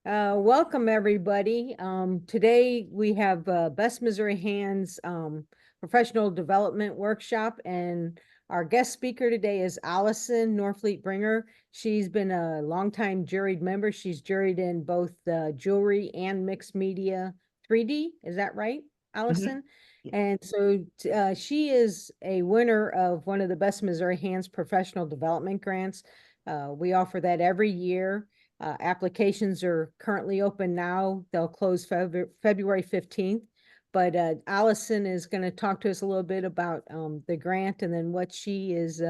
Welcome everybody. Today we have Best Missouri Hands Professional Development Workshop, and our guest speaker today is Allison Norfleet Bruenger. She's been a longtime juried member. She's juried in both the jewelry and mixed media 3D. Is that right, Allison? And so she is a winner of one of the Best Missouri Hands Professional Development Grants. We offer that every year. Applications are currently open now. They'll close February 15th. But Allison is going to talk to us a little bit about the grant and then what she is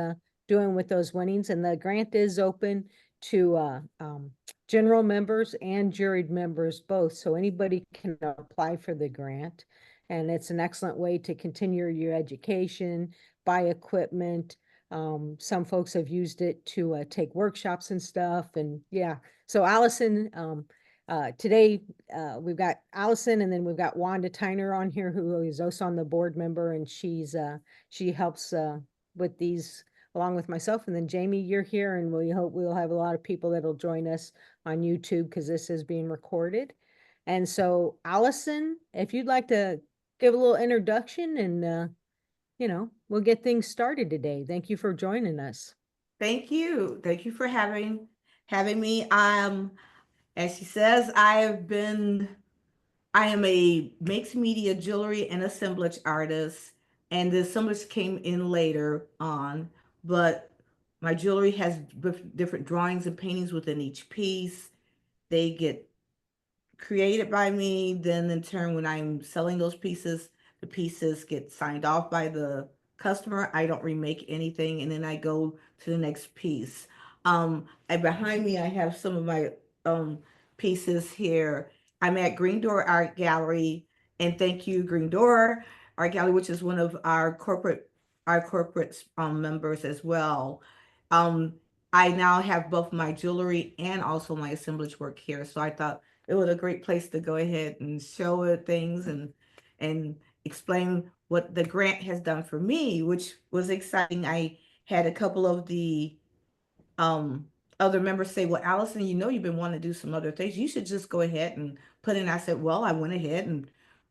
doing with those winnings. And the grant is open to general members and juried members both. So anybody can apply for the grant. And it's an excellent way to continue your education, buy equipment. Some folks have used it to take workshops and stuff. And yeah, so Allison, today we've got Allison, and then we've got Wanda Tyner on here, who is also on the board member, and she helps with these along with myself. And then Jamie, you're here, and we hope we'll have a lot of people that'll join us on YouTube because this is being recorded. And so Allison, if you'd like to give a little introduction, and we'll get things started today. Thank you for joining us. Thank you. Thank you for having me. As she says, I am a mixed media jewelry and assemblage artist, and the assemblage came in later on, but my jewelry has different drawings and paintings within each piece. They get created by me. Then in turn, when I'm selling those pieces, the pieces get signed off by the customer. I don't remake anything, and then I go to the next piece. And behind me, I have some of my pieces here. I'm at Green Door Art Gallery, and thank you, Green Door Art Gallery, which is one of our corporate members as well. Um, I now have both my jewelry and also my assemblage work here, so I thought it was a great place to go ahead and show it things and explain what the grant has done for me, which was exciting. I had a couple of the other members say, well, Allison, you've been wanting to do some other things. You should just go ahead and put in. I said, well, I went ahead and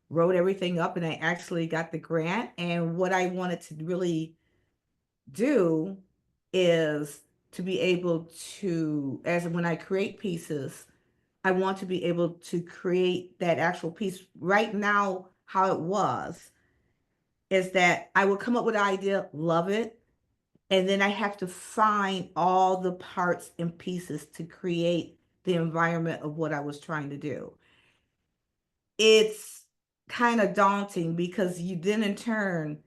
wrote everything up, and I actually got the grant. And what I wanted to really do is to be able to, as when I create pieces, I want to be able to create that actual piece. Right now, how it was is that I would come up with an idea, love it, and then I have to find all the parts and pieces to create the environment of what I was trying to do. It's kind of daunting because you then in turn,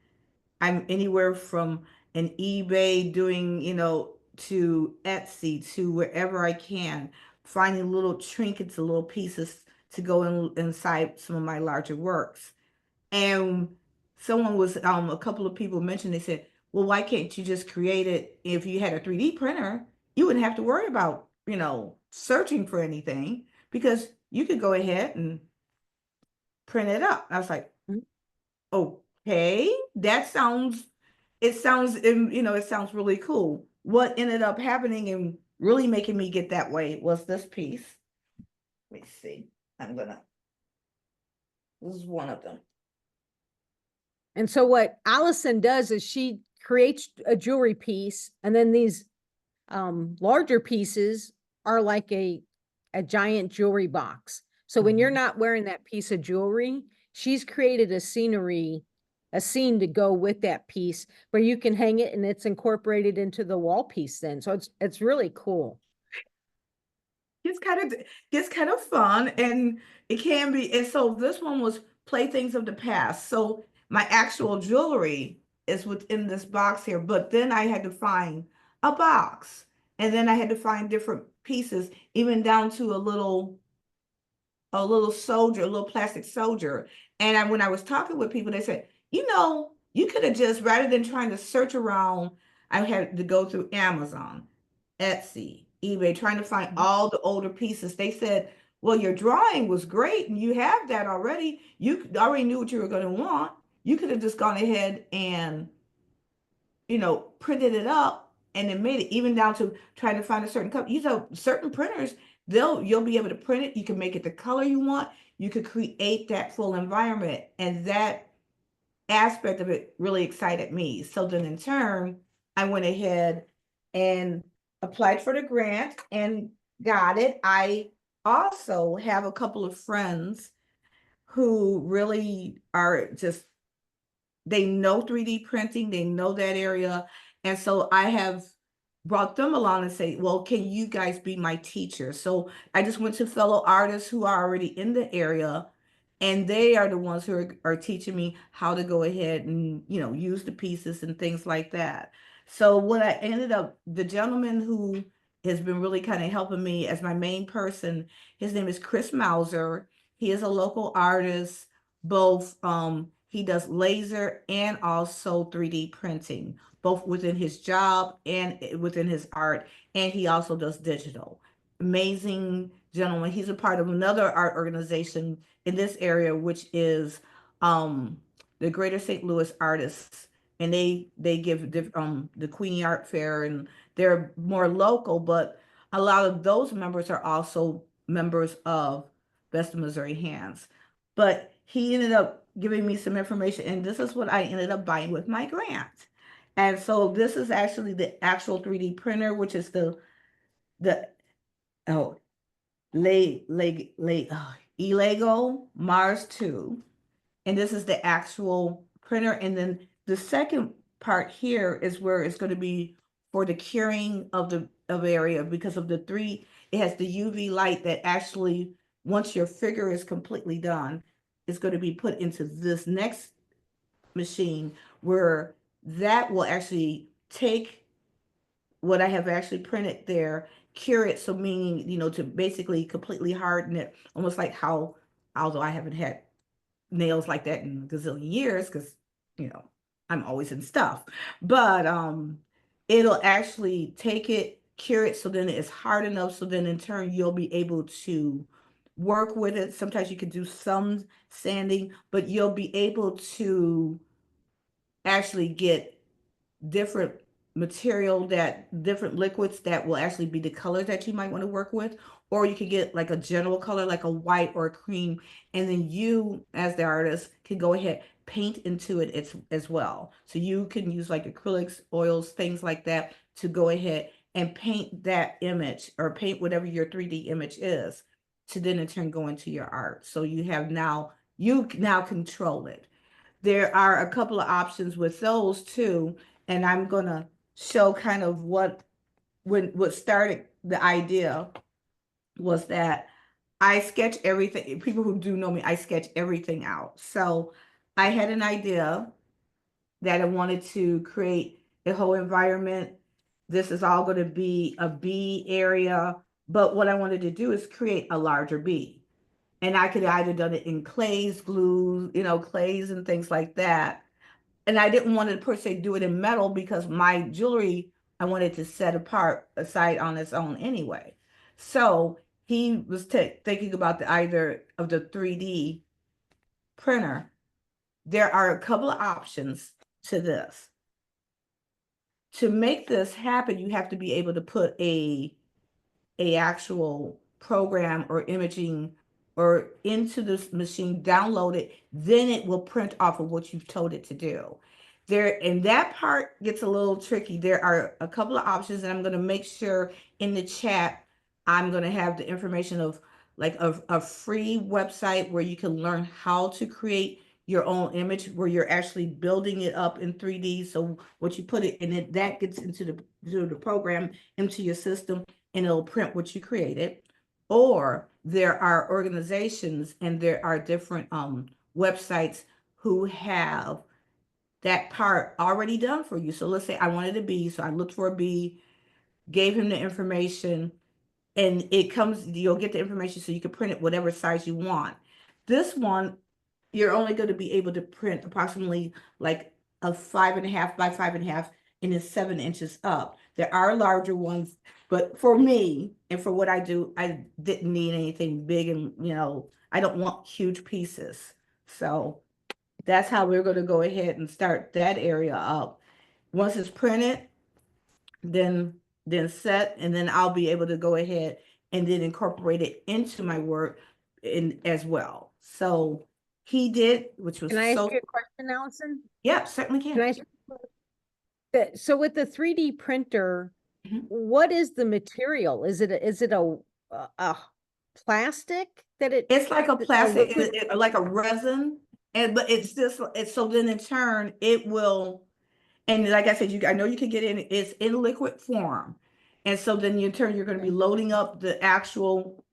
I'm anywhere from an eBay doing, to Etsy, to wherever I can, finding little trinkets, little pieces to go inside some of my larger works. And someone was, a couple of people mentioned, they said, well, why can't you just create it? If you had a 3D printer, you wouldn't have to worry about, searching for anything, because you could go ahead and print it up. I was like, okay, it sounds really cool. What ended up happening and really making me get that way was this piece. Let me see. This is one of them. And so what Allison does is she creates a jewelry piece, and then these larger pieces are like a giant jewelry box. So when you're not wearing that piece of jewelry, she's created a scene to go with that piece where you can hang it, and it's incorporated into the wall piece then. So it's really cool. Gets kind of fun, and it can be. And so this one was playthings of the past. So my actual jewelry is within this box here, but then I had to find a box, and then I had to find different pieces, even down to a little soldier, a little plastic soldier. And when I was talking with people, they said, you could have just, rather than trying to search around, I had to go through Amazon, Etsy, eBay, trying to find all the older pieces. They said, well, your drawing was great and you have that already. You already knew what you were going to want. You could have just gone ahead and, printed it up and then made it, even down to trying to find a certain company. Certain printers, you'll be able to print it. You can make it the color you want. You could create that full environment. And that aspect of it really excited me. So then in turn, I went ahead and applied for the grant and got it. I also have a couple of friends who really are just, they know 3D printing, they know that area. And so I have brought them along and say, well, can you guys be my teacher? So I just went to fellow artists who are already in the area, and they are the ones who are teaching me how to go ahead and, use the pieces and things like that. So what I ended up, the gentleman who has been really kind of helping me as my main person, his name is Chris Mauser. He is a local artist, both he does laser and also 3D printing, both within his job and within his art, and he also does digital. Amazing gentleman. He's a part of another art organization in this area, which is um, the Greater St. Louis Artists, and they give the Queenie Art Fair, and they're more local, but a lot of those members are also members of Best of Missouri Hands. But he ended up giving me some information, and this is what I ended up buying with my grant. And so this is actually the actual 3D printer, which is the oh Elego Mars 2. And this is the actual printer. And then the second part here is where it's going to be for the curing of the area, because of the three, it has the UV light that actually, once your figure is completely done, is going to be put into this next machine, where that will actually take what I have actually printed there, cure it, so meaning, to basically completely harden it, almost like how, although I haven't had nails like that in a gazillion years, because, you know, I'm always in stuff, but it'll actually take it, cure it, so then it's hard enough, so then in turn you'll be able to work with it. Sometimes you can do some sanding, but you'll be able to actually get different material, that different liquids that will actually be the color that you might want to work with, or you could get like a general color like a white or a cream, and then you as the artist can go ahead paint into it as well. So you can use like acrylics, oils, things like that to go ahead and paint that image, or paint whatever your 3D image is, to then in turn go into your art. So you now control it. There are a couple of options with those too, and I'm gonna show kind of what started the idea was that I sketch everything. People who do know me, I sketch everything out. So I had an idea that I wanted to create a whole environment. This is all going to be a bee area, but what I wanted to do is create a larger bee. And I could either done it in clays, glues, clays and things like that. And I didn't want to per se do it in metal, because my jewelry I wanted to set apart aside on its own anyway. So he was thinking about the either of the 3D printer. There are a couple of options to this. To make this happen, you have to be able to put a actual program or imaging or into this machine, download it, then it will print off of what you've told it to do. There, and that part gets a little tricky. There are a couple of options, and I'm going to make sure in the chat I'm going to have the information of like a free website where you can learn how to create your own image, where you're actually building it up in 3D. So what you put it in, it that gets into the program, into your system, and it'll print what you created. Or there are organizations and there are different websites who have that part already done for you. So let's say I wanted a bee, so I looked for a bee, gave him the information, and it comes, you'll get the information so you can print it whatever size you want. This one, you're only going to be able to print approximately like a 5.5 by 5.5, and it's 7 inches up. There are larger ones, but for me and for what I do, I didn't need anything big, and I don't want huge pieces. So that's how we're going to go ahead and start that area up. Once it's printed, then set, and then I'll be able to go ahead and then incorporate it into my work in as well. So he did, which was Can I ask so, you a question, Allison? yeah, certainly Can can. I ask so with the 3D printer, Mhm. what is the material? Is it a plastic that It's like a a plastic, liquid? like a resin, and but it's just it's so then in turn it will, and like I said, I know you can get it. It's in liquid form, and so then in turn you're going to be Okay. loading up the actual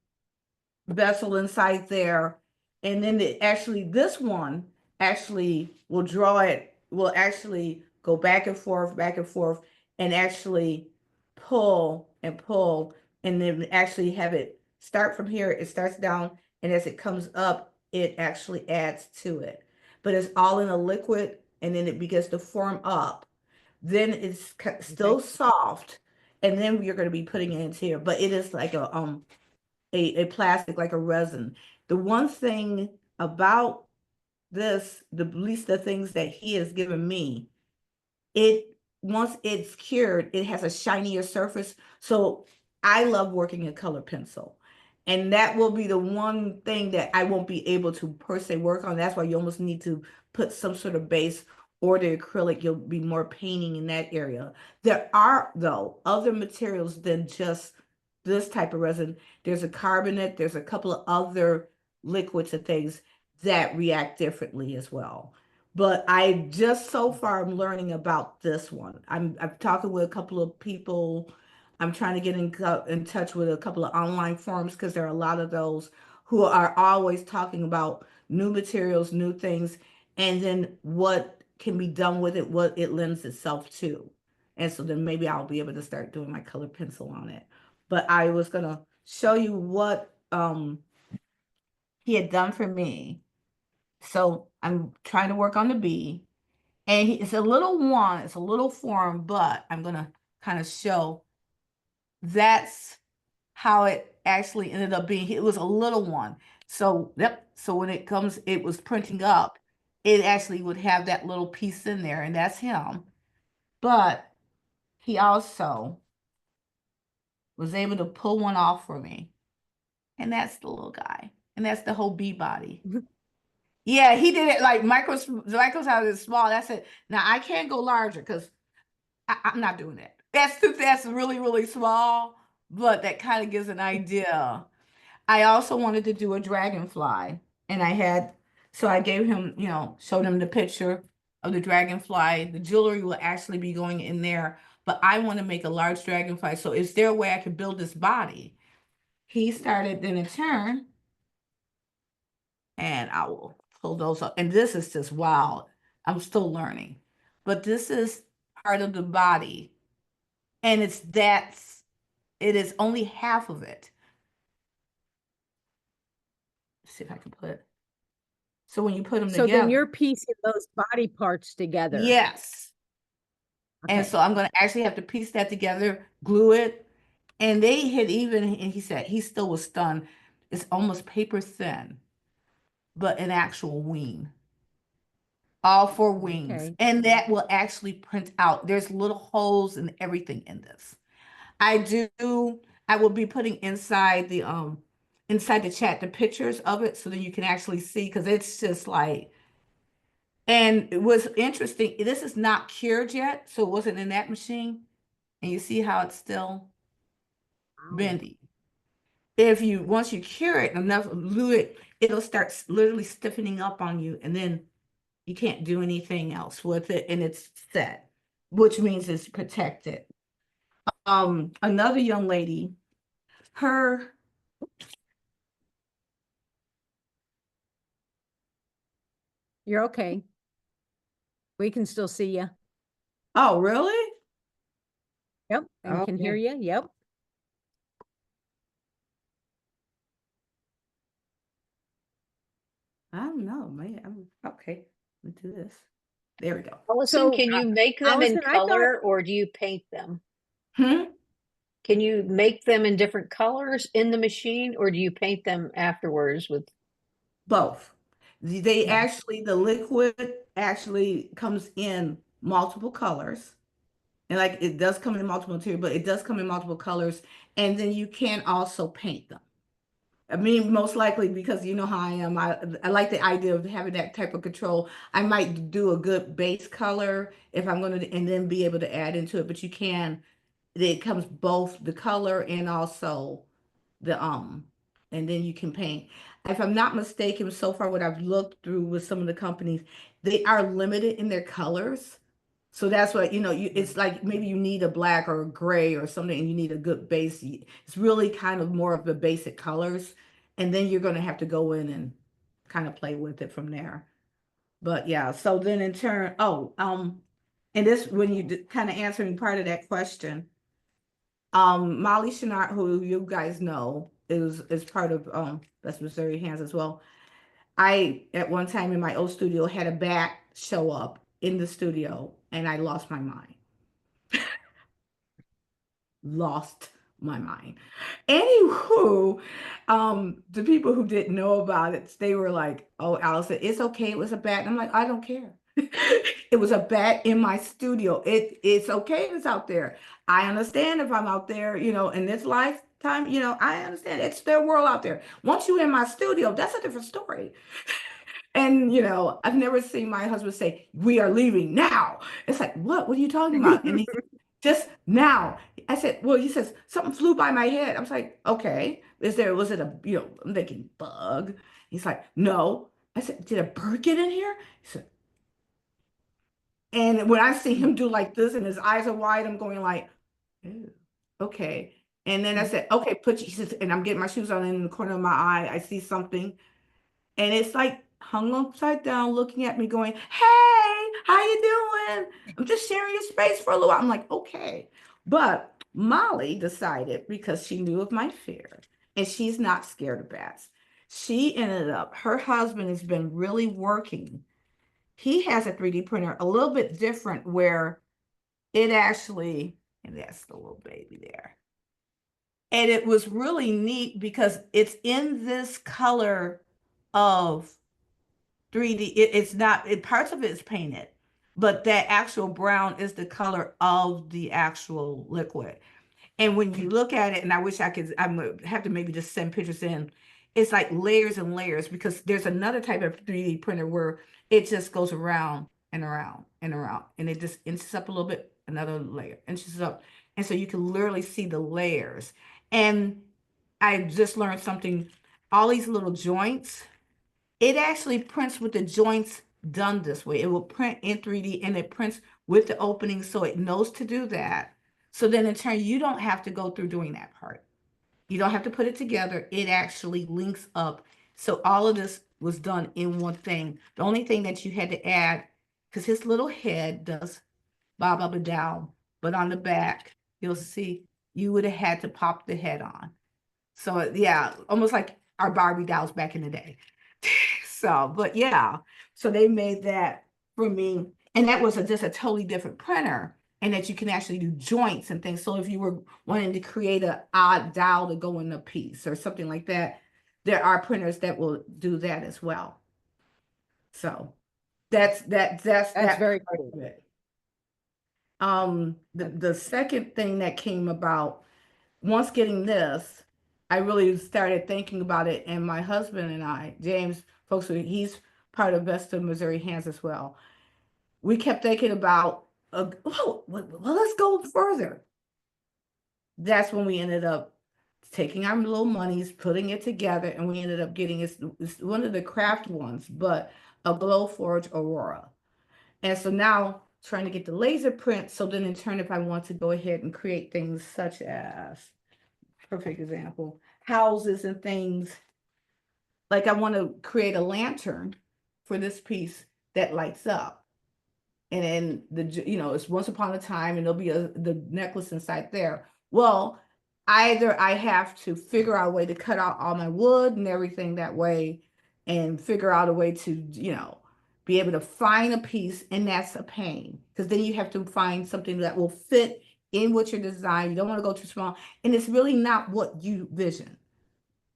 vessel inside there. And then this one actually will draw it, will actually go back and forth, and actually pull and pull, and then actually have it start from here. It starts down, and as it comes up, it actually adds to it. But it's all in a liquid, and then it begins to form up. Then it's Okay. still soft, and then you're going to be putting it into here. But it is like a plastic, like a resin. The one thing about this, the at least the things that he has given me, it once it's cured, it has a shinier surface. So I love working in color pencil. And that will be the one thing that I won't be able to per se work on. That's why you almost need to put some sort of base or the acrylic. You'll be more painting in that area. There are, though, other materials than just this type of resin. There's a carbonate, there's a couple of other liquids and things that react differently as well. But I just so far I'm learning about this one. I'm talking with a couple of people. I'm trying to get in touch with a couple of online forums because there are a lot of those who are always talking about new materials, new things, and then what can be done with it, what it lends itself to. And so then maybe I'll be able to start doing my color pencil on it. But I was gonna show you what he had done for me. So I'm trying to work on the bee. And it's a little one, it's a little form, but I'm gonna kind of show that's how it actually ended up being. It was a little one. So, yep. So when it comes, it was printing up, it actually would have that little piece in there, and that's him. But he also was able to pull one off for me. And that's the little guy. And that's the whole bee body. Yeah, he did it like Michael's house is small. That's it. Now I can't go larger because I'm not doing that. That's really, really small, but that kind of gives an idea. I also wanted to do a dragonfly, and so I gave him, showed him the picture of the dragonfly. The jewelry will actually be going in there, but I want to make a large dragonfly. So is there a way I can build this body? He started then in turn, and I will pull those up. And this is just wow. I'm still learning, but this is part of the body, and it is only half of it. Let's see if I can put. So when you put them So then together, you're piecing those body parts together. yes. And Okay. so I'm going to actually have to piece that together, glue it. And they had even, and he said he still was stunned. It's almost paper thin, but an actual wing, all four wings. Okay. And that will actually print out. There's little holes and everything in this. I do, I will be putting inside the chat the pictures of it so that you can actually see because it's just like, and it was interesting. This is not cured yet, so it wasn't in that machine. And you see how it's still Wow. bendy. If you once you cure it enough, glue it, it'll start literally stiffening up on you, and then you can't do anything else with it, and it's set, which means it's protected. Another young lady, her You're okay. We can still see you. oh, really? Yep. And can hear Okay. you. Yep. I don't know, man. Okay. Let's do this. There we go. Allison, So, can you make them in Allison, I thought, color or do you paint them? Hmm? Can you make them in different colors in the machine or do you paint them afterwards with? Both. They Yeah. actually, the liquid actually comes in multiple colors. And like it does come in multiple material, but it does come in multiple colors. and then you can also paint them. I mean, most likely because you know how I am. I like the idea of having that type of control. I might do a good base color if I'm going to, and then be able to add into it. But you can, it comes both the color and also the and then you can paint. If I'm not mistaken, so far what I've looked through with some of the companies, they are limited in their colors. So that's what, you know, it's like maybe you need a black or a gray or something and you need a good base. It's really kind of more of the basic colors. And then you're going to have to go in and kind of play with it from there. But yeah, so then in turn, and this, when you kind of answering part of that question, Molly Shinart, who you guys know, is part of Best Missouri Hands as well. I, at one time in my old studio, had a bat show up in the studio and I lost my mind. Lost my mind. Anywho, the people who didn't know about it, they were like, "Oh, Allison, it's okay. It was a bat." And I'm like, "I don't care. It was a bat in my studio. It's okay. It's out there. I understand if I'm out there, you know, in this lifetime, you know, I understand it's their world out there. Once you're in my studio, that's a different story." And you know, I've never seen my husband say, "We are leaving now." It's like, what? What are you talking about? And he just now. I said, well, he says, something flew by my head. I was like, okay, was it a, you know, I'm thinking bug. He's like, no. I said, did a bird get in here? He said, and when I see him do like this and his eyes are wide, I'm going like, ew, okay. And then I said, okay, he says, and I'm getting my shoes on in the corner of my eye. I see something. And it's like hung upside down, looking at me, going, "Hey, how you doing? I'm just sharing your space for a little while." I'm like, okay. But Molly decided, because she knew of my fear, and she's not scared of bats. She ended up, her husband has been really working. He has a 3D printer, a little bit different, where it actually, and that's the little baby there. And it was really neat because it's in this color of 3D. It's not, parts of it is painted, but that actual brown is the color of the actual liquid. And when you look at it, and I wish I could, I'm gonna have to maybe just send pictures in. It's like layers and layers, because there's another type of 3D printer where it just goes around and around and around, and it just inches up a little bit, another layer, inches up. And so you can literally see the layers. And I just learned something, all these little joints, it actually prints with the joints done this way. It will print in 3D and it prints with the openings, so it knows to do that. So then in turn, you don't have to go through doing that part. You don't have to put it together. It actually links up. So all of this was done in one thing. The only thing that you had to add, because his little head does bob up and down, but on the back, you'll see you would have had to pop the head on. So yeah, almost like our Barbie dolls back in the day. So, but yeah, so they made that for me. And that was just a totally different printer, and that you can actually do joints and things. So if you were wanting to create an odd doll to go in a piece or something like that, there are printers that will do that as well. So that's That's that very part cool. of it. The second thing that came about, once getting this, I really started thinking about it, and my husband and I, James, folks, he's part of Best of Missouri Hands as well. We kept thinking about, well, let's go further. That's when we ended up taking our little monies, putting it together, and we ended up getting, it's one of the craft ones, but a Glowforge Aurora. And so now trying to get the laser print. So then in turn, if I want to go ahead and create things such as, perfect example, houses and things, like I want to create a lantern for this piece that lights up. And then it's once upon a time, and there'll be the necklace inside there. Well, either I have to figure out a way to cut out all my wood and everything that way, and figure out a way to, be able to find a piece, and that's a pain, because then you have to find something that will fit in with your design. You don't want to go too small, and it's really not what you vision.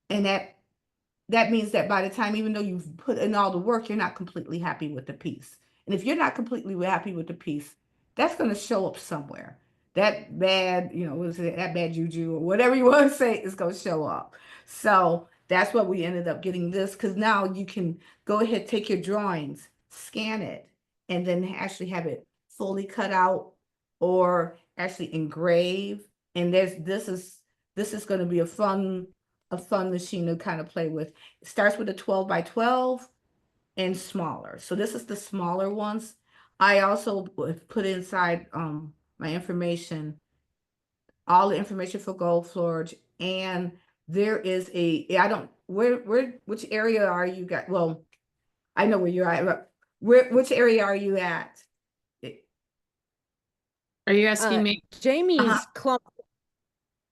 And that means that by the time, even though you've put in all the work, you're not completely happy with the piece. And if you're not completely happy with the piece, that's going to show up somewhere. that bad, what is it, that bad juju or whatever you want to say is going to show up. So that's what we ended up getting this, because now you can go ahead, take your drawings, scan it, and then actually have it fully cut out or actually engrave. And this is going to be a fun machine to kind of play with. It starts with a 12 by 12 and smaller. So this is the smaller ones. I also put inside my information, all the information for Gold Forge, and there is I don't, which area are you guys? Well, I know where you're at. But which area are you at? Are you asking me? Jamie's clump.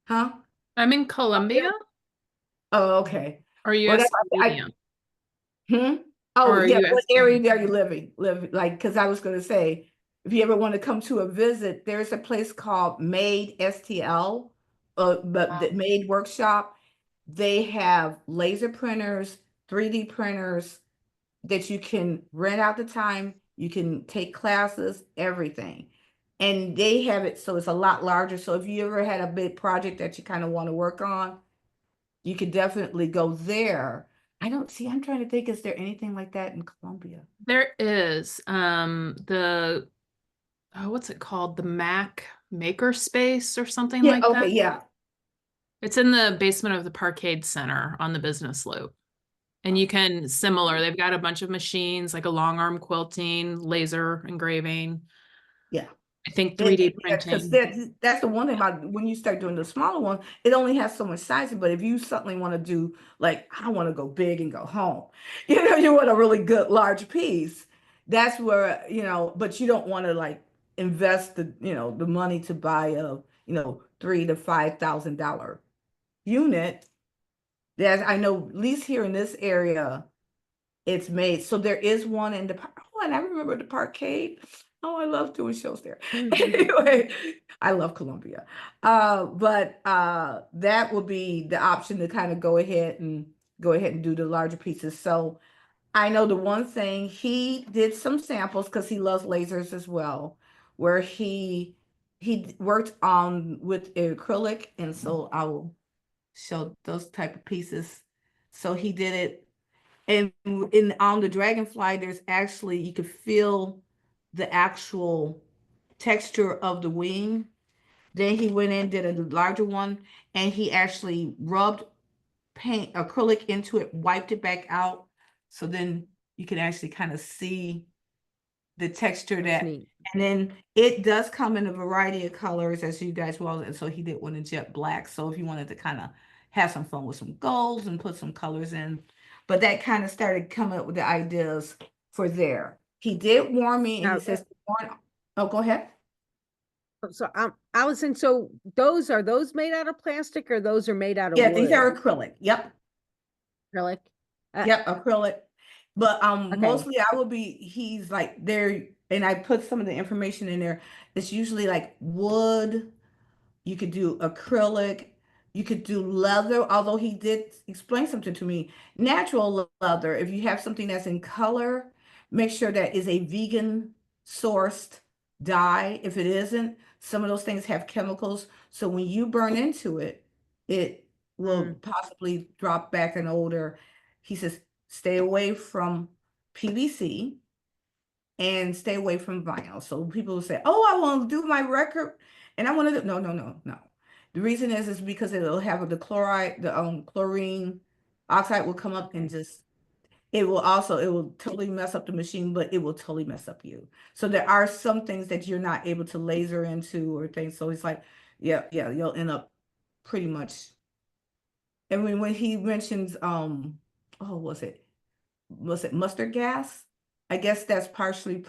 Huh? I'm in Columbia. Oh, okay. Are you Well, asking me? Oh, Or are yeah. you What asking area me? are you living? Like, because I was going to say, if you ever want to come to a visit, there's a place called Made STL, but the Made Workshop. They have laser printers, 3D printers that you can rent out the time. You can take classes, everything. And they have it so it's a lot larger. So if you ever had a big project that you kind of want to work on, you could definitely go there. I'm trying to think, is there anything like that in Columbia? There is what's it called? The Maker Space or something Yeah, like okay, that. yeah. It's in the basement of the Parkade Center on the business loop. And you can they've got a bunch of machines like a long arm quilting, laser engraving. Yeah. I think 3D Because printing. that's the one thing about when you start doing the smaller one, it only has so much size. But if you suddenly want to do, like, I want to go big and go home, you want a really good large piece. That's where, but you don't want to like invest the money to buy a, $3,000 to $5,000 unit. That I know, at least here in this area, it's made. So there is one in and I remember the Parkade. Oh, I love doing shows there. Anyway, I love Columbia. But that would be the option to kind of go ahead and do the larger pieces. So I know the one thing, he did some samples because he loves lasers as well, where he worked on with acrylic, and so I will show those type of pieces. So he did it. And on the dragonfly, there's actually, you could feel the actual texture of the wing. Then he went in, did a larger one, and he actually rubbed paint acrylic into it, wiped it back out. So then you can actually kind of see the texture That's that, neat. and then it does come in a variety of colors, as you guys well. And so he did one in jet black. So if you wanted to kind of have some fun with some golds and put some colors in, but that kind of started coming up with the ideas for there. He did warn me, and Now, he says, oh, go ahead. So Allison, so are those made out of plastic or those are made out of Yeah, wood? these are acrylic. Yep. Acrylic. Yep, acrylic. But Okay. mostly he's like there, and I put some of the information in there. It's usually like wood. You could do acrylic, you could do leather, although he did explain something to me. Natural leather, if you have something that's in color, make sure that is a vegan sourced dye. If it isn't, some of those things have chemicals. So when you burn into it, it will possibly drop back an odor. He says, stay away from PVC and stay away from vinyl. So people will say, oh, I want to do my record and I want to do, no. The reason is because it'll have the chloride, the chlorine oxide will come up and just, it will totally mess up the machine, but it will totally mess up you. So there are some things that you're not able to laser into or things. So it's like, yeah, you'll end up pretty much. And when he mentions, was it mustard gas? I guess that's partially.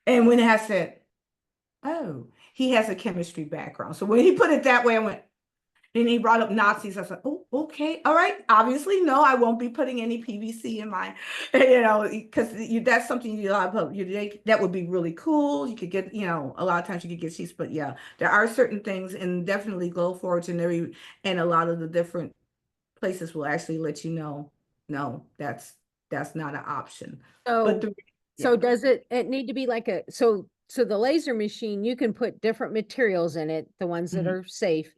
And when I said, oh, he has a chemistry background. So when he put it that way, I went, and he brought up Nazis. I said, oh, okay. All right. Obviously, no, I won't be putting any PVC in my, because that's something that would be really cool. You could get, a lot of times you could get sheets, but yeah, there are certain things, and definitely Glowforge and a lot of the different places will actually let you know, no, that's not an option. So, But so does it need to be like so so the laser machine, you can put different materials in it, the ones that Mhm. are safe.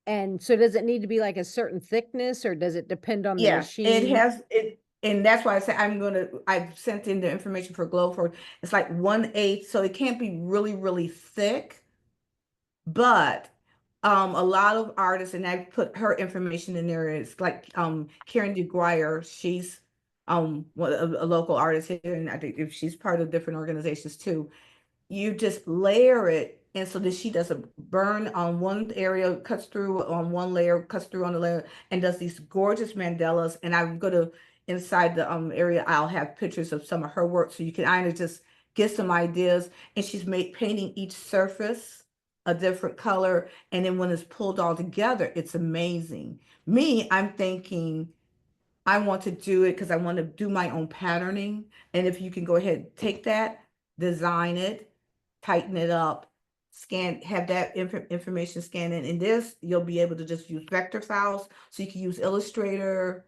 And so does it need to be like a certain thickness or does it depend on the Yeah, it machine? has it, and that's why I said I've sent in the information for glow for it's like 1/8, so it can't be really, really thick, but a lot of artists, and I put her information in there, is like Karen DeGuire, she's a local artist here, and I think if she's part of different organizations too. You just layer it, and so that she does a burn on one area, cuts through on one layer, cuts through on the layer, and does these gorgeous mandalas. And I'm gonna inside the area, I'll have pictures of some of her work, so you can either just get some ideas. And she's painting each surface a different color, and then when it's pulled all together, it's amazing. Me, I'm thinking I want to do it because I want to do my own patterning. And if you can go ahead, take that, design it, tighten it up, scan, have that information scanned in. And this, you'll be able to just use vector files. So you can use Illustrator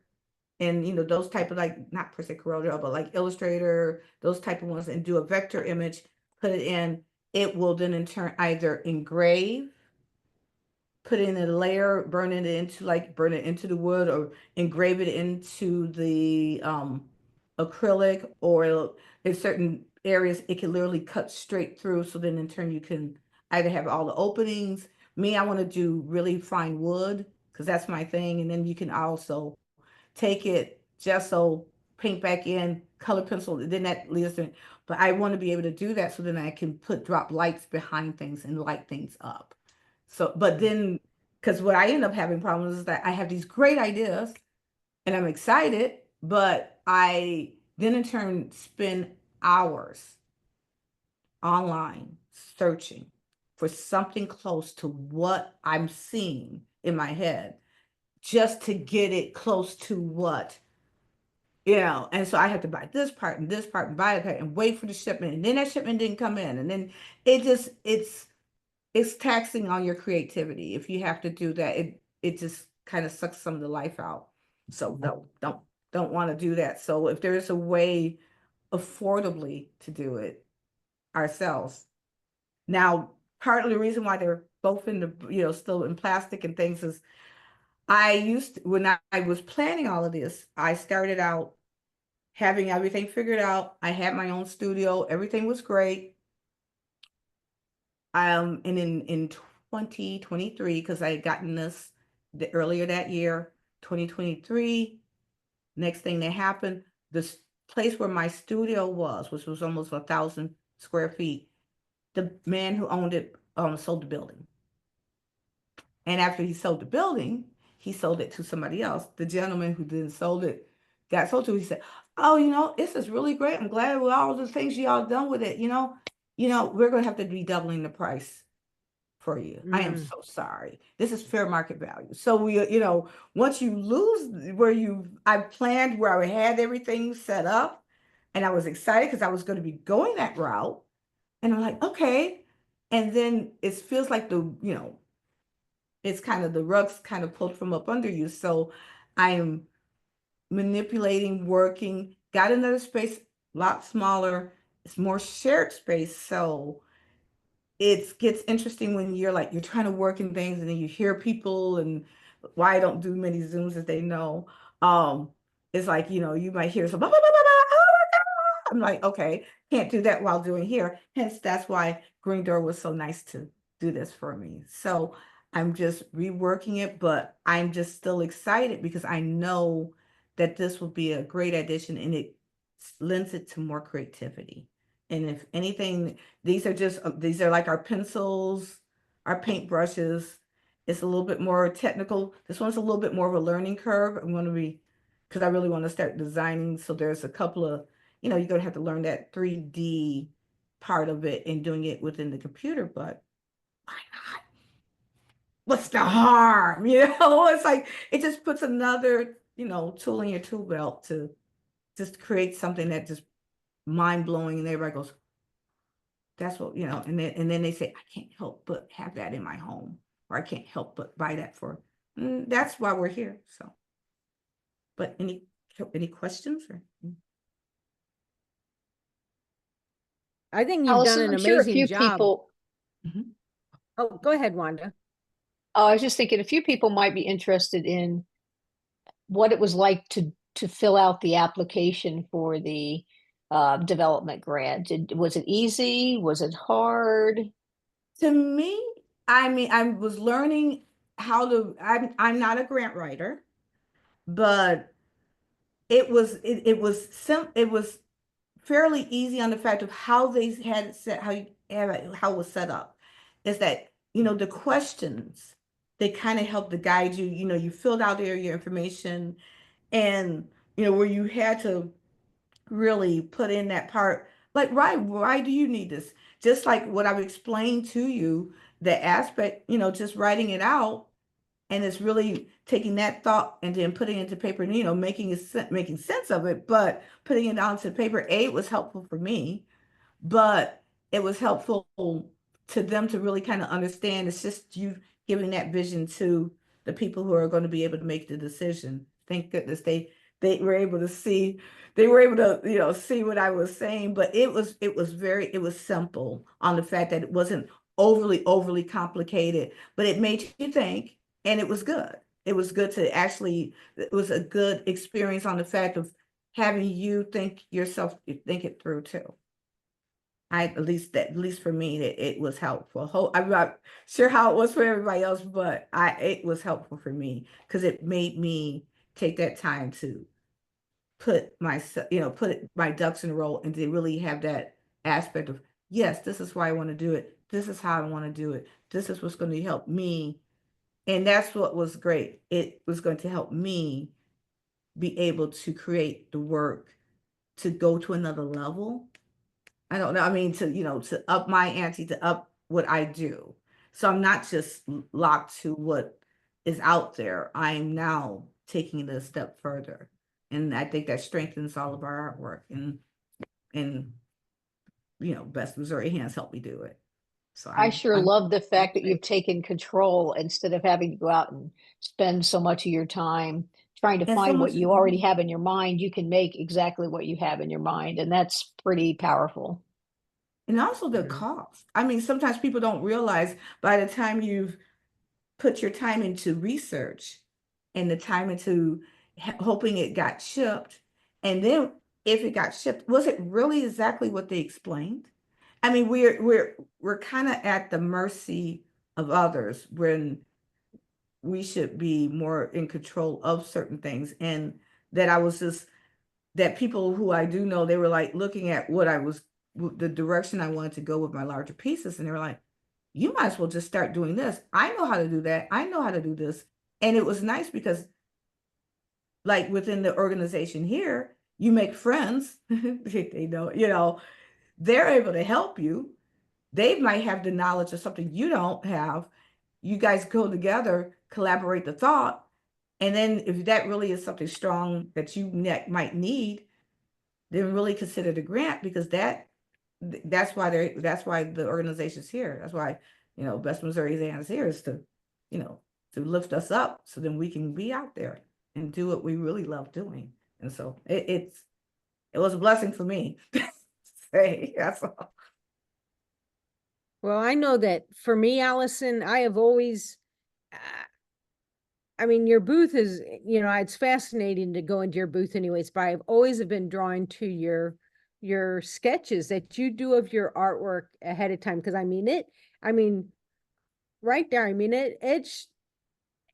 and, those type of, like, not per se CorelDRAW, but like Illustrator, those type of ones, and do a vector image, put it in. It will then in turn either engrave, put it in a layer, burn it into the wood, or engrave it into the acrylic, or in certain areas it can literally cut straight through. So then in turn you can either have all the openings. Me, I want to do really fine wood because that's my thing. And then you can also take it, gesso, paint back in, color pencil, then that leads to, but I want to be able to do that so then I can drop lights behind things and light things up. So, but then, because what I end up having problems is that I have these great ideas and I'm excited, but I then in turn spend hours online searching for something close to what I'm seeing in my head, just to get it close to what, and so I had to buy this part and this part and buy that and wait for the shipment. And then that shipment didn't come in. And then it's taxing on your creativity. If you have to do that, it just kind of sucks some of the life out. So no, don't want to do that. So if there is a way affordably to do it ourselves. Now, part of the reason why they're both in the, still in plastic and things is when I was planning all of this, I started out having everything figured out. I had my own studio. Everything was great. And in 2023, because I had gotten this earlier that year, 2023, next thing that happened, this place where my studio was, which was almost 1,000 square feet, the man who owned it sold the building. And after he sold the building, he sold it to somebody else. The gentleman who then got sold to, he said, "Oh, this is really great. I'm glad with all the things y'all done with it. We're going to have to be doubling the price for you. I am so sorry. This is fair market value." So once you lose I planned where I had everything set up and I was excited because I was going to be going that route. And I'm like, okay. And then it feels like it's kind of the rug's kind of pulled from up under you. So I am manipulating, working, got another space, a lot smaller. It's more shared space. So it gets interesting when you're trying to work in things and then you hear people, and why I don't do many Zooms as they know. It's like, you might hear some, blah, blah, blah, blah, blah, oh my God. I'm like, okay, can't do that while doing here. Hence, that's why Green Door was so nice to do this for me. So I'm just reworking it, but I'm just still excited because I know that this will be a great addition and it lends it to more creativity. And if anything, these are like our pencils, our paint brushes. It's a little bit more technical. This one's a little bit more of a learning curve. Because I really want to start designing. So there's a couple of, you're going to have to learn that 3D part of it and doing it within the computer, but why not? What's the harm? It's like, it just puts another, tool in your tool belt to just create something that just mind blowing. And everybody goes, that's what, and then they say, I can't help but have that in my home, or I can't help but buy that for, that's why we're here. So, but any questions? Or? I think you've done Allison, an I'm sure a amazing few job. people, Mhm. Oh, go ahead, Wanda. I was just thinking a few people might be interested in what it was like to fill out the application for the development grant. Was it easy? Was it hard? To me, I mean, I was learning how to, I'm not a grant writer, but it was fairly easy on the fact of how they had it set, how it was set up. Is that, the questions, they kind of help to guide you. You filled out there your information, and where you had to really put in that part, like, right, why do you need this? Just like what I've explained to you, the aspect, just writing it out, and it's really taking that thought and then putting it into paper, and making sense of it, but putting it down to paper. It was helpful for me, but it was helpful to them to really kind of understand. It's just you giving that vision to the people who are going to be able to make the decision. Thank goodness they were able to see, they were able to see what I was saying. But it was simple on the fact that it wasn't overly complicated, but it made you think, and it was good. It was good to actually, it was a good experience on the fact of having you think it through too. At least for me, it was helpful. I'm not sure how it was for everybody else, but it was helpful for me because it made me take that time to put my ducks in a row, and to really have that aspect of, yes, this is why I want to do it. This is how I want to do it. This is what's going to help me. And that's what was great. It was going to help me be able to create the work to go to another level. I don't know. I mean, to up my ante, to up what I do. So I'm not just locked to what is out there. I'm now taking it a step further. And I think that strengthens all of our artwork. And Best Missouri Hands helped me do it. So I sure I'm love the fact that great. you've taken control instead of having to go out and spend so much of your time trying to And so find what much you already have in your mind. You can make exactly what you have in your mind, and that's pretty powerful. and also the cost. I mean, sometimes people don't realize by the time you've put your time into research and the time into hoping it got shipped, and then if it got shipped, was it really exactly what they explained? I mean, we're kind of at the mercy of others when we should be more in control of certain things. And that I was just, that people who I do know, they were like looking at the direction I wanted to go with my larger pieces, and they were like, you might as well just start doing this. I know how to do that. I know how to do this. And it was nice because, like, within the organization here, you make friends. They know, they're able to help you. They might have the knowledge of something you don't have. You guys go together, collaborate the thought. And then if that really is something strong that you might need, then really consider the grant, because that's why the organization's here. That's why, Best Missouri Hands here is to, to lift us up so then we can be out there and do what we really love doing. And so it was a blessing for me. Say, that's all. Well, I know that for me, Allison, I have always, I mean, your booth is, it's fascinating to go into your booth anyways, but I've always been drawn to your sketches that you do of your artwork ahead of time. Cause I mean, right there,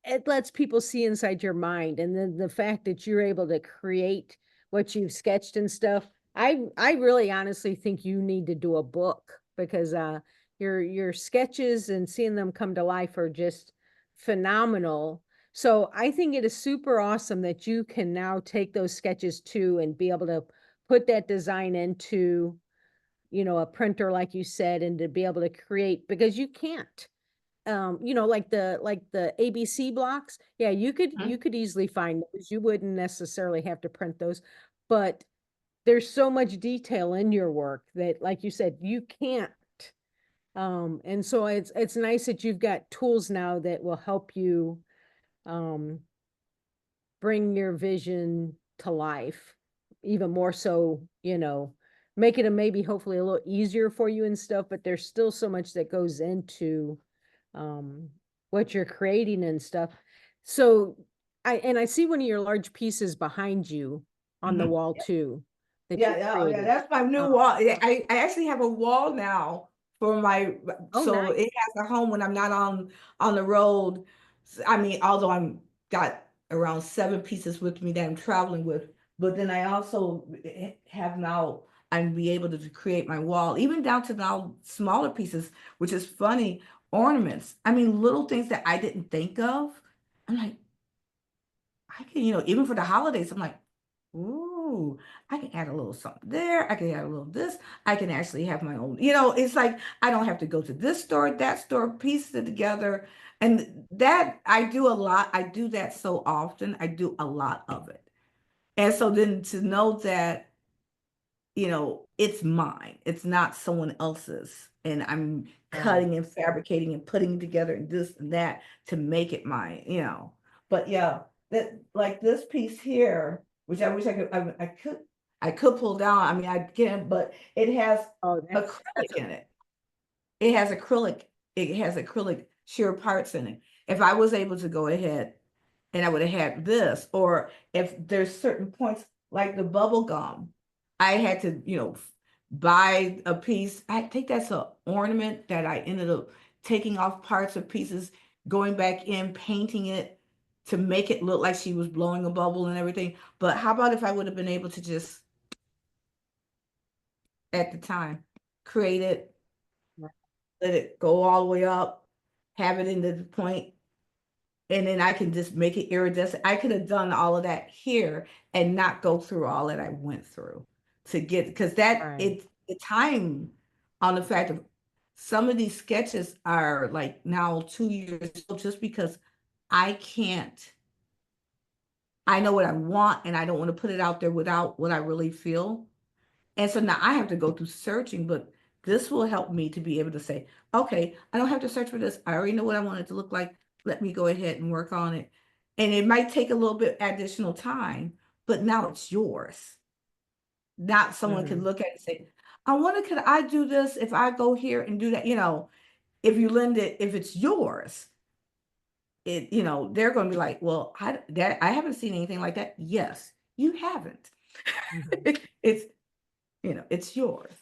it lets people see inside your mind. And then the fact that you're able to create what you've sketched and stuff, I really honestly think you need to do a book, because your sketches and seeing them come to life are just phenomenal. So I think it is super awesome that you can now take those sketches too and be able to put that design into, a printer, like you said, and to be able to create, because you can't, like the ABC blocks. Yeah, you could easily find those. You wouldn't necessarily have to print those, but there's so much detail in your work that, like you said, you can't. And so it's nice that you've got tools now that will help you um bring your vision to life even more so, making them maybe hopefully a little easier for you and stuff, but there's still so much that goes into what you're creating and stuff. So I see one of your large pieces behind you on the Mhm. wall too. That Yeah, you yeah, yeah, created. that's my new wall. Yeah, I actually have a wall now for my, Oh, so nice. it has a home when I'm not on the road. I mean, although I'm got around 7 pieces with me that I'm traveling with, but then I also have now, I'm be able to create my wall, even down to now smaller pieces, which is funny, ornaments. I mean, little things that I didn't think of. I'm like, I can, even for the holidays, I'm like, ooh, I can add a little something there. I can add a little this. I can actually have my own, it's like I don't have to go to this store, that store, piece it together. And that I do a lot. I do that so often. I do a lot of it. And so then to know that, it's mine. It's not someone else's. And I'm cutting and fabricating and putting together and this and that to make it mine. But yeah, that like this piece here, which I wish I could pull down. I mean, I can, but it has Oh, acrylic in it. It has acrylic sheer parts in it. If I was able to go ahead and I would have had this, or if there's certain points like the bubble gum, I had to, buy a piece. I think that's an ornament that I ended up taking off parts of pieces, going back in, painting it to make it look like she was blowing a bubble and everything. But how about if I would have been able to just, at the time, create it, let it go all the way up, have it into the point, and then I can just make it iridescent. I could have done all of that here and not go through all that I went through to get, because right. the time on the fact of some of these sketches are like now 2 years old, just because I can't, I know what I want and I don't want to put it out there without what I really feel. And so now I have to go through searching, but this will help me to be able to say, okay, I don't have to search for this. I already know what I want it to look like. Let me go ahead and work on it. And it might take a little bit additional time, but now it's yours. Not someone can look at it and say, I wonder, could I do this if I go here and do that? If you lend it, if it's yours, they're going to be like, well, I haven't seen anything like that. Yes, you haven't. It's, it's yours.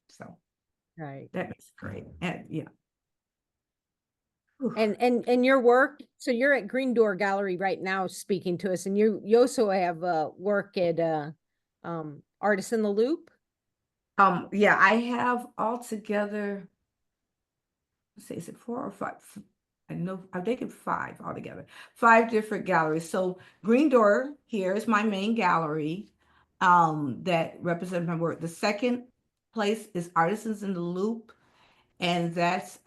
So Right. that makes it great. And yeah. And your work, so you're at Green Door Gallery right now speaking to us, and you also have work at Artists in the Loop. Yeah, I have altogether, let's see, is it 4 or 5? I know I'm taking 5 altogether. 5 different galleries. So Green Door here is my main gallery that represents my work. The second place is Artisans in the Loop, and that's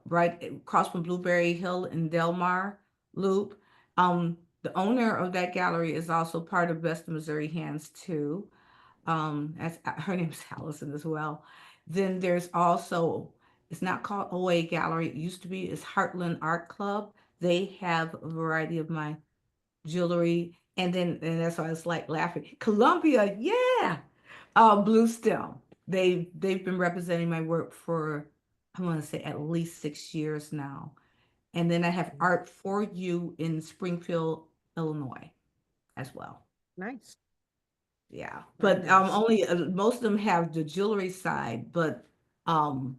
right across from Blueberry Hill and Delmar Loop. The owner of that gallery is also part of Best of Missouri Hands too. That's her name's Allison as well. Then there's also, it's not called OA Gallery. It used to be, it's Heartland Art Club. They have a variety of my jewelry. And that's why I was like laughing. Columbia, yeah. Blue Stem. They've been representing my work for, I want to say, at least 6 years now. And then I have Art for You in Springfield, Illinois as well. Nice. Yeah, Very but nice. only most of them have the jewelry side, but um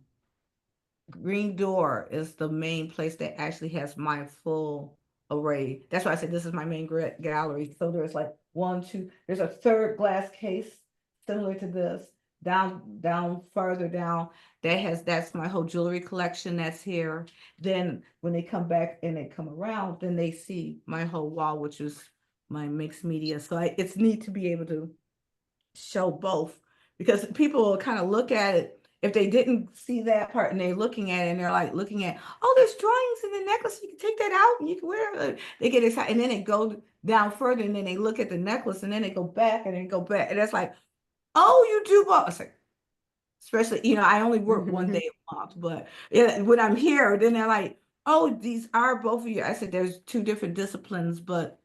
Green Door is the main place that actually has my full array. That's why I said this is my main gallery. So there's like one, two, there's a third glass case similar to this down further down that's my whole jewelry collection that's here. Then when they come back and they come around, then they see my whole wall, which is my mixed media. So it's neat to be able to show both, because people will kind of look at it if they didn't see that part and they're looking at it and they're like looking at, oh, there's drawings in the necklace, you can take that out and you can wear it. They get excited and then they go down further and then they look at the necklace and then they go back and then go back, and it's like, oh, you do both. Like, especially, I only work one day a month, but when I'm here, then they're like, oh, these are both of you. I said there's 2 different disciplines, but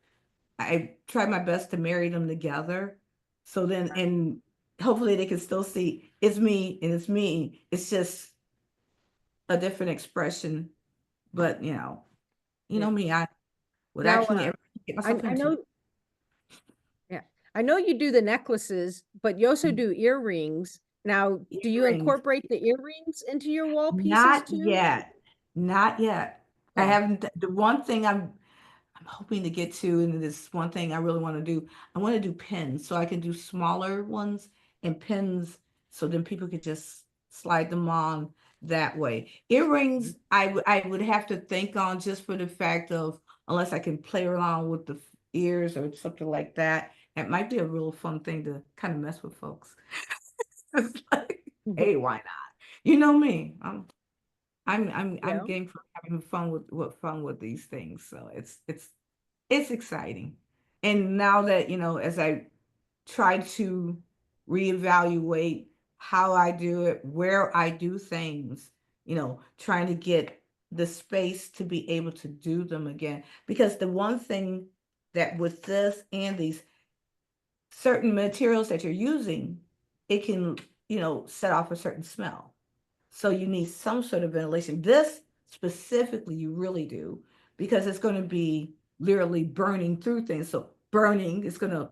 I try my best to marry them together. So then, and hopefully they can still see it's me and it's me. It's just a different expression. But you know Yeah. me, I would Now, actually ever get myself I into. know, yeah, I know you do the necklaces, but you also do earrings. Now, do you Earrings. incorporate the earrings into your wall pieces Not too? yet. Not yet. I Okay. haven't. The one thing I'm hoping to get to, and this one thing I really want to do, I want to do pins so I can do smaller ones and pins so then people could just slide them on that way. Earrings, I would have to think on just for the fact of unless I can play around with the ears or something like that. It might be a real fun thing to kind of mess with folks. It's like, hey, why not? You know me. I'm Yeah. game for having fun with these things. So it's exciting. And now that, as I try to reevaluate how I do it, where I do things, trying to get the space to be able to do them again. Because the one thing that with this and these certain materials that you're using, it can, set off a certain smell. So you need some sort of ventilation. This specifically, you really do, because it's going to be literally burning through things. So burning is going to,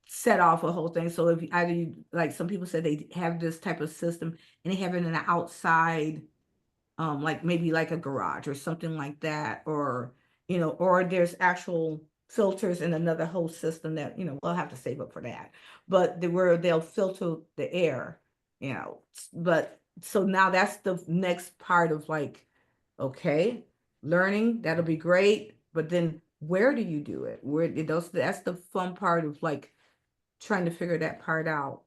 set off a whole thing. So if either you, like some people said they have this type of system and they have it in the outside, like maybe like a garage or something like that, or or there's actual filters in another whole system that we'll have to save up for that, but where they'll filter the air, but so now that's the next part of like, okay, learning, that'll be great, but then where do you do it? Where those That's the fun part of like trying to figure that part out.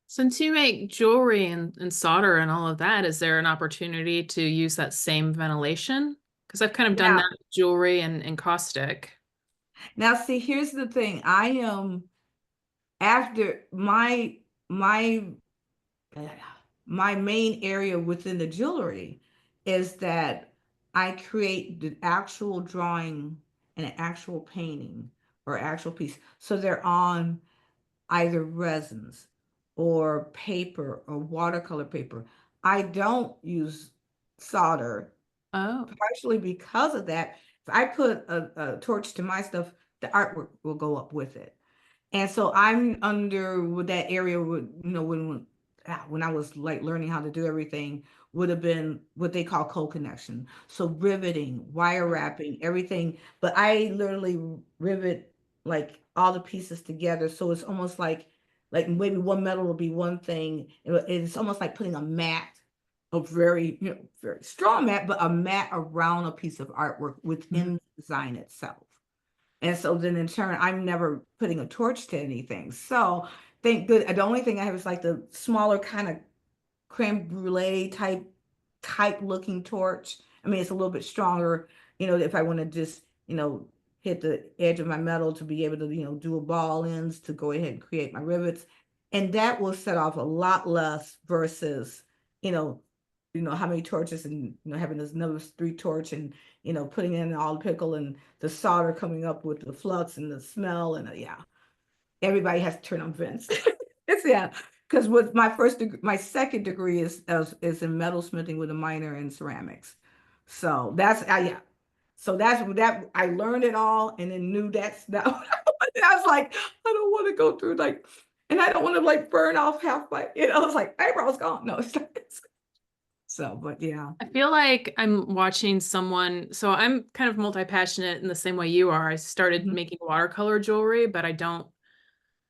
Since you make jewelry and solder and all of that, is there an opportunity to use that same ventilation? Because I've kind of done Yeah. that with jewelry and caustic. Now, see, here's the thing. I am after my my main area within the jewelry is that I create the actual drawing and an actual painting or actual piece. So they're on either resins or paper or watercolor paper. I don't use solder, Oh, partially because of that. If I put a torch to my stuff, the artwork will go up with it. And so I'm under with that area with, when I was like learning how to do everything would have been what they call co-connection. So riveting, wire wrapping, everything. But I literally rivet like all the pieces together. So it's almost like maybe one metal will be one thing. It's almost like putting a mat, a very, very strong mat, but a mat around a piece of artwork within the design itself. And so then in turn, I'm never putting a torch to anything. So thank good. The only thing I have is like the smaller kind of creme brulee type looking torch. I mean, it's a little bit stronger, if I want to just, hit the edge of my metal to be able to, do a ball ends to go ahead and create my rivets. And that will set off a lot less versus, you know, how many torches and having this another 3 torch and putting in all the pickle and the solder coming up with the flux and the smell and yeah, everybody has to turn on vents. It's yeah, because with my second degree is in metal smithing with a minor in ceramics. So that's yeah. So that's that I learned it all and then knew that's that. I was like, I don't want to go through like, and I don't want to like burn off half my, it's like eyebrows gone. No, so, but yeah. I feel like I'm watching someone. So I'm kind of multi-passionate in the same way you are. I started Mhm. making watercolor jewelry, but I don't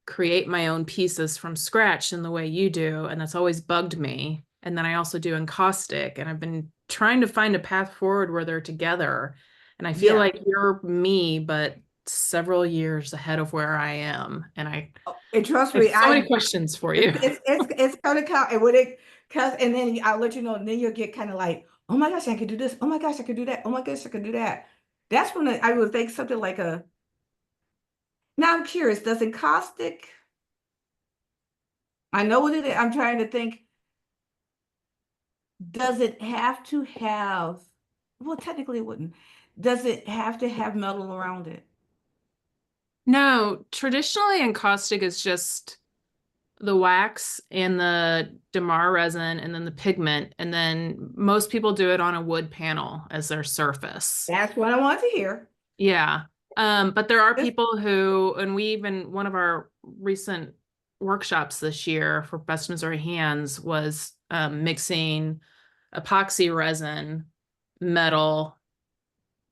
create my own pieces from scratch in the way you do. And that's always bugged me. And then I also do encaustic, and I've been trying to find a path forward where they're together. And I feel Yeah. like you're me, but several years ahead of where I am. And I And trust have me, so many questions for you. it's kind of count and when it cause and then I'll let you know, and then you'll get kind of like, oh my gosh, I could do this. Oh my gosh, I could do that. Oh my gosh, I could do that. That's when I would think something like a. Now I'm curious, does encaustic? I know what it is. I'm trying to think. Does it have to have? Well, technically it wouldn't. Does it have to have metal around it? No, traditionally encaustic is just the wax and the Damar resin and then the pigment. And then most people do it on a wood panel as their surface. That's what I want to hear. Yeah. But there are This- people who, and we even, one of our recent workshops this year for Best Missouri Hands was mixing epoxy resin, metal,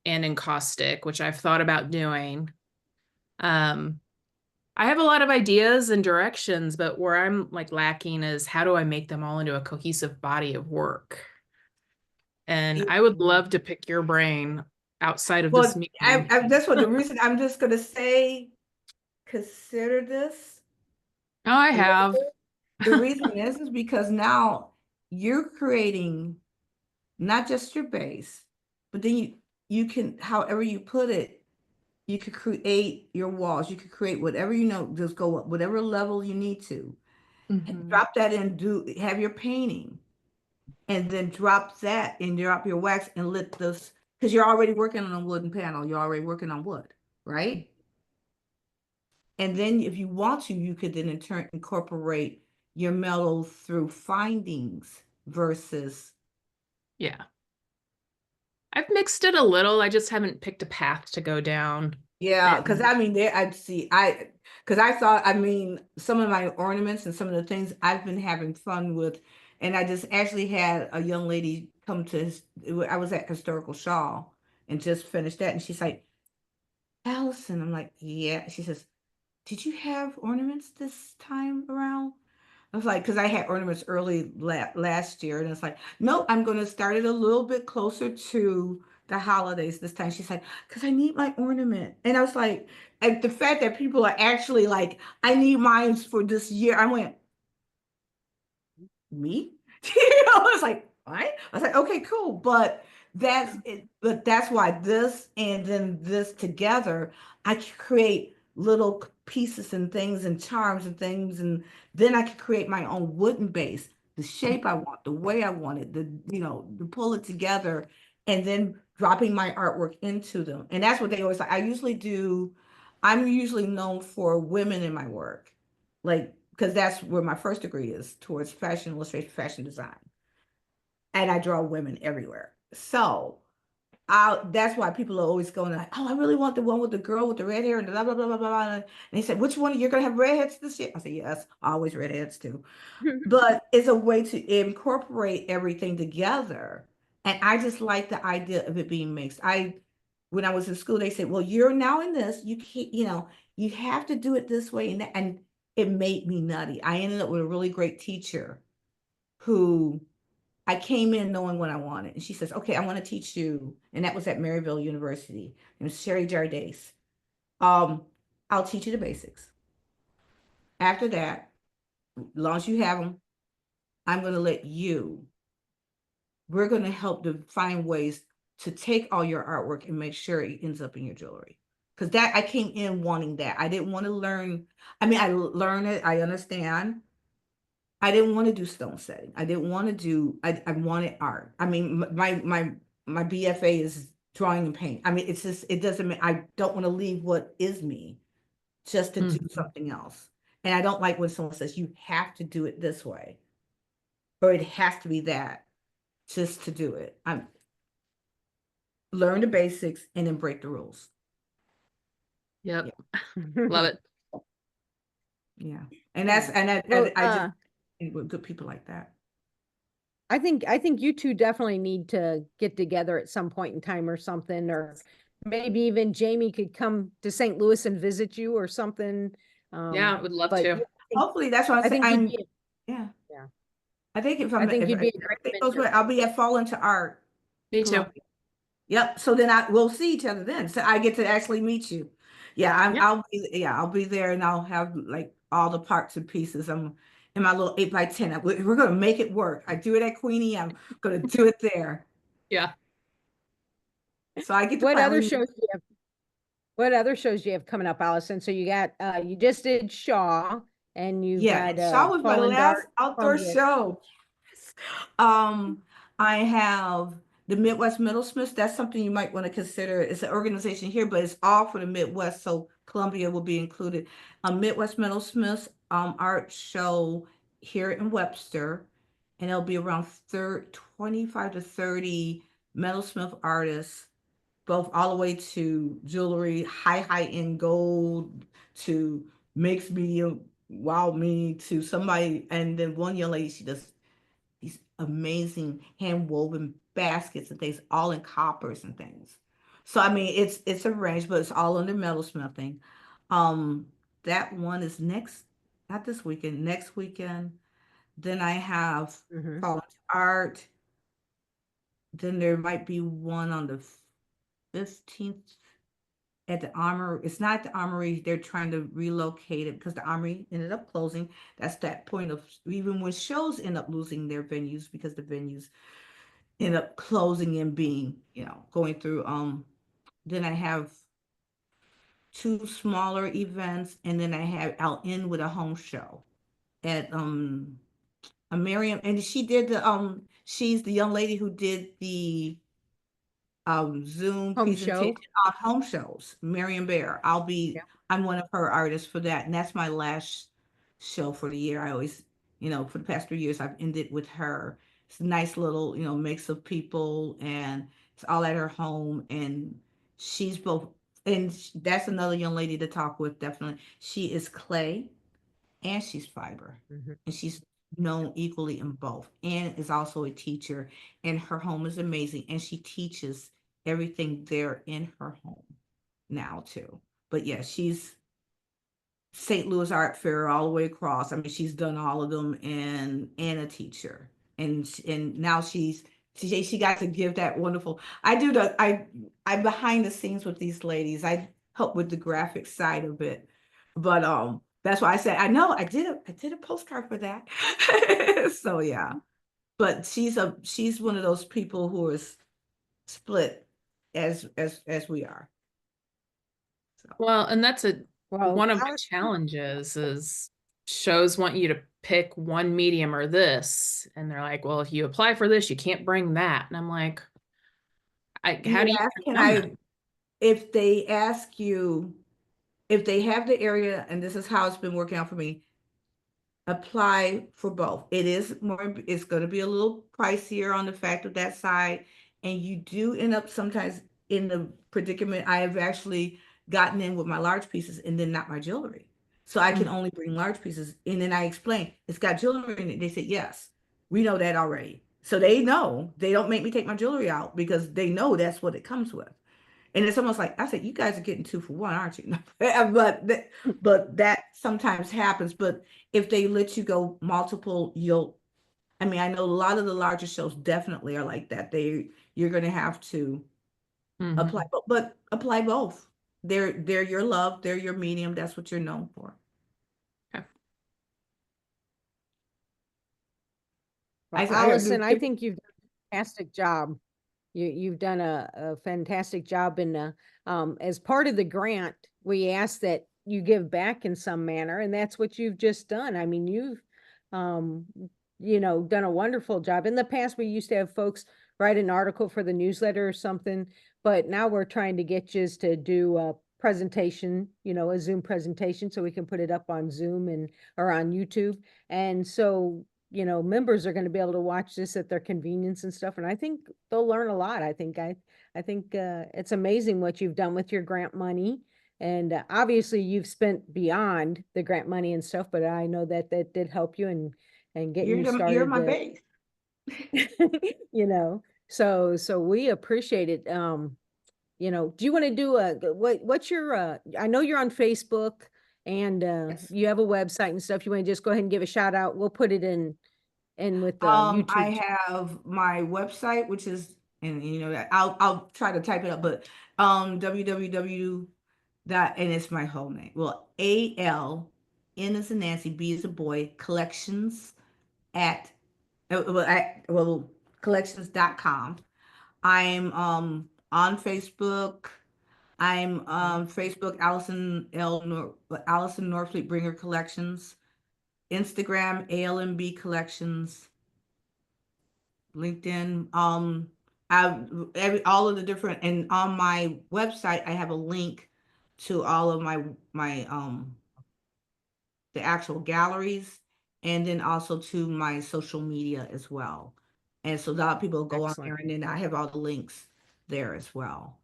and encaustic, which I've thought about doing. I have a lot of ideas and directions, but where I'm like lacking is how do I make them all into a cohesive body of work? And I would love to pick your brain outside of this Well, meeting. that's what the reason I'm just going to say, consider this. Oh, I have. The reason is because now you're creating not just your base, but then you can, however you put it, you could create your walls. You could create whatever, just go up, whatever level you need to. Mhm. Drop that in, have your painting, and then drop that and drop your wax and let this, because you're already working on a wooden panel. You're already working on wood, right? And then if you want to, you could then in turn incorporate your metal through findings versus. Yeah. I've mixed it a little. I just haven't picked a path to go down. Yeah, because I mean, because I thought, I mean, some of my ornaments and some of the things I've been having fun with, and I just actually had a young lady come to, I was at Historical Shaw and just finished that, and she's like, Allison, I'm like, yeah. She says, did you have ornaments this time around? I was like, because I had ornaments early last year, and it's like, no, I'm going to start it a little bit closer to the holidays this time. She's like, because I need my ornament. And I was like, and the fact that people are actually like, I need mine for this year. I went, me? I was like, what? I was like, okay, cool. But that's it. But that's why this and then this together, I can create little pieces and things and charms and things. And then I can create my own wooden base, the shape I want, the way I want it, to pull it together and then dropping my artwork into them. And that's what they always like. I'm usually known for women in my work. Like, because that's where my first degree is, towards fashion illustration, fashion design. And I draw women everywhere. So that's why people are always going like, oh, I really want the one with the girl with the red hair and blah, blah, blah, blah, blah. And they said, which one? You're going to have redheads this year? I said, yes, always redheads too. But it's a way to incorporate everything together. And I just like the idea of it being mixed. When I was in school, they said, well, you're now in this, you can't, you have to do it this way. And it made me nutty. I ended up with a really great teacher who I came in knowing what I wanted. And she says, okay, I want to teach you. And that was at Maryville University. It was Sherry Jardace. I'll teach you the basics. After that, as long as you have them, I'm going to let you. We're going to help to find ways to take all your artwork and make sure it ends up in your jewelry. Because I came in wanting that. I didn't want to learn. I mean, I learned it. I understand. I didn't want to do stone setting. I didn't want to do, I wanted art. I mean, my BFA is drawing and paint. I mean, it's just, it doesn't mean, I don't want to leave what is me just to do something else. And I don't like when someone says, you have to do it this way, or it has to be that just to do it. Learn the basics and then break the rules. Yep. Love it. Yeah. And that's, and I just think with good people like that. I think you two definitely need to get together at some point in time or something, or maybe even Jamie could come to St. Louis and visit you or something. Yeah, I would love but to. Hopefully that's what I think you'd be, yeah. yeah. I think if I think if you'd be a everything great goes well, mentor. I'll be at Fall Into Art. Me too. Columbia. Yep. So then we'll see each other then. So I get to actually meet you. Yeah, Yep. I'll be there and I'll have like all the parts and pieces. I'm in my little 8x10. We're gonna make it work. I do it at Queenie. I'm gonna do it there. Yeah. So I get to What other finally. shows do you have? What other shows do you have coming up, Allison? So you got you just did Shaw, and you've Yeah, got Shaw was my Fallen last Dark, outdoor Columbia. show. I have the Midwest Middlesmiths. That's something you might want to consider. It's an organization here, but it's all for the Midwest, so Columbia will be included. Midwest Middlesmiths, art show here in Webster, and it'll be around 25 to 30 metalsmith artists, both all the way to jewelry, high end gold, to mixed media, wild me, to somebody, and then one young lady, she does these amazing hand woven baskets and things, all in coppers and things. So I mean, it's a range, but it's all under metalsmithing. Um, that one is next, not this weekend, next weekend. Then I have Mhm. Fallen Art. Then there might be one on the 15th at the Armory. It's not the Armory. They're trying to relocate it because the Armory ended up closing. That's that point of even when shows end up losing their venues because the venues end up closing and being, going through. Then I have two smaller events, and then I'll end with a home show at a Miriam, and she's the young lady who did the Zoom Home presentation show. on home shows, Marion Bear. Yeah. I'm one of her artists for that, and that's my last show for the year. I always, for the past 3 years, I've ended with her. It's a nice little, mix of people, and it's all at her home, and she's both, and that's another young lady to talk with, definitely. She is clay and she's fiber, Mhm. and she's known equally in both, and is also a teacher, and her home is amazing, and she teaches everything there in her home now too. But yeah, she's St. Louis Art Fair all the way across. I mean, she's done all of them, and a teacher, and now she got to give that wonderful. I'm behind the scenes with these ladies. I help with the graphic side of it, but that's why I said I know I did a postcard for that. So yeah, but she's one of those people who is split as we are. So Well, and that's Well, one of my Allison, challenges is shows want you to pick one medium or this, and they're like, well, if you apply for this, you can't bring that. And I'm like, how do you yes, can overcome that? I? If they ask you, if they have the area, and this is how it's been working out for me, apply for both. It's going to be a little pricier on the fact of that side. And you do end up sometimes in the predicament. I have actually gotten in with my large pieces and then not my jewelry. So I can only bring large pieces. And then I explain, it's got jewelry in it. They said, yes, we know that already. So they know, they don't make me take my jewelry out because they know that's what it comes with. And it's almost like I said, you guys are getting 2 for 1, aren't you? But that sometimes happens. But if they let you go multiple, I mean, I know a lot of the larger shows definitely are like that. You're going to have to apply, Mhm. but apply both. They're your love, they're your medium. That's what you're known for. Okay. well, I Allison, I think you've done a fantastic job. You've done a fantastic job in as part of the grant, we ask that you give back in some manner, and that's what you've just done. I mean, you've um, done a wonderful job. In the past, we used to have folks write an article for the newsletter or something, but now we're trying to get you to do a presentation, a Zoom presentation, so we can put it up on Zoom or on YouTube. And so members are going to be able to watch this at their convenience and stuff. And I think they'll learn a lot. I think it's amazing what you've done with your grant money. And obviously you've spent beyond the grant money and stuff, but I know that that did help you and getting you you're started my base. so we appreciate it. Do you want to do what's your I know you're on Facebook and Yes. you have a website and stuff. You want to just go ahead and give a shout out? We'll put it in with the YouTube. I have my website, which is, and that I'll try to type it up, but www and it's my whole name. Well, N as in Nancy, B as a boy, collections at collections.com. I'm on Facebook. I'm Facebook Allison Norfleet Bruenger Collections, Instagram ALMB Collections, LinkedIn. All of the different, and on my website I have a link to all of my the actual galleries, and then also to my social media as well. And so a lot of people go on there, Excellent. and then I have all the links there as well.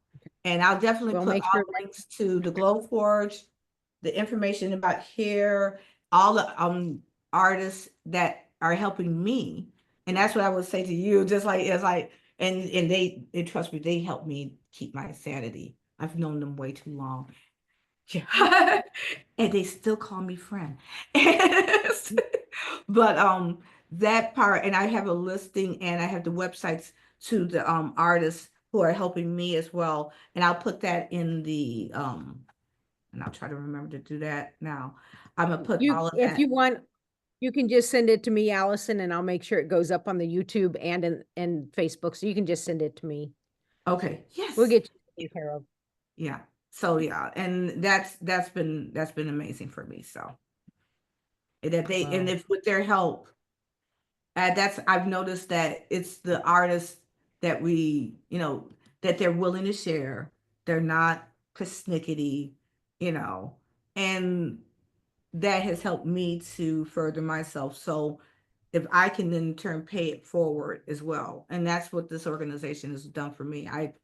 And I'll definitely We'll put make all sure the links to the Glow Forge, the information about here, all the artists that are helping me. And that's what I would say to you, just like as I and they trust me, they help me keep my sanity. I've known them way too long. Yeah. And they still call me friend. But that part, and I have a listing and I have the websites to the artists who are helping me as well. And I'll put that in the and I'll try to remember to do that now. I'm gonna put all of if that. you want, you can just send it to me, Allison, and I'll make sure it goes up on the YouTube and Facebook. So you can just send it to me. Okay, yes. We'll get you taken care of. Yeah. So yeah, and that's been amazing for me. So and that they and Wow. if with their help, I've noticed that it's the artists that that they're willing to share. They're not persnickety, and that has helped me to further myself. So if I can in turn pay it forward as well. And that's what this organization has done for me. I've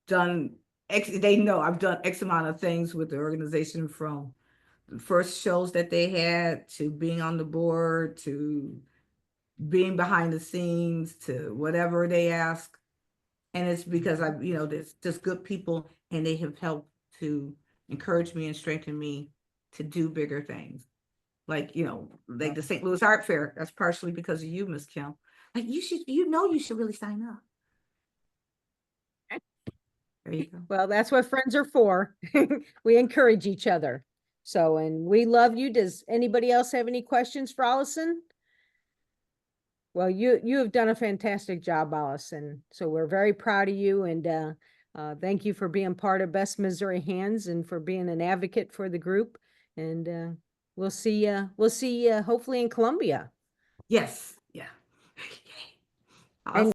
done they know I've done X amount of things with the organization, from the first shows that they had to being on the board to being behind the scenes to whatever they ask. And it's because there's just good people, and they have helped to encourage me and strengthen me to do bigger things. Like, like the St. Louis Art Fair. That's partially because of you, Miss Kim. Like you should really sign up. There you go. Well, that's what friends are for. We encourage each other. So, and we love you. Does anybody else have any questions for Allison? Well, you have done a fantastic job, Allison. So we're very proud of you, and thank you for being part of Best Missouri Hands and for being an advocate for the group. And we'll see you hopefully in Columbia. Yes. Yeah. And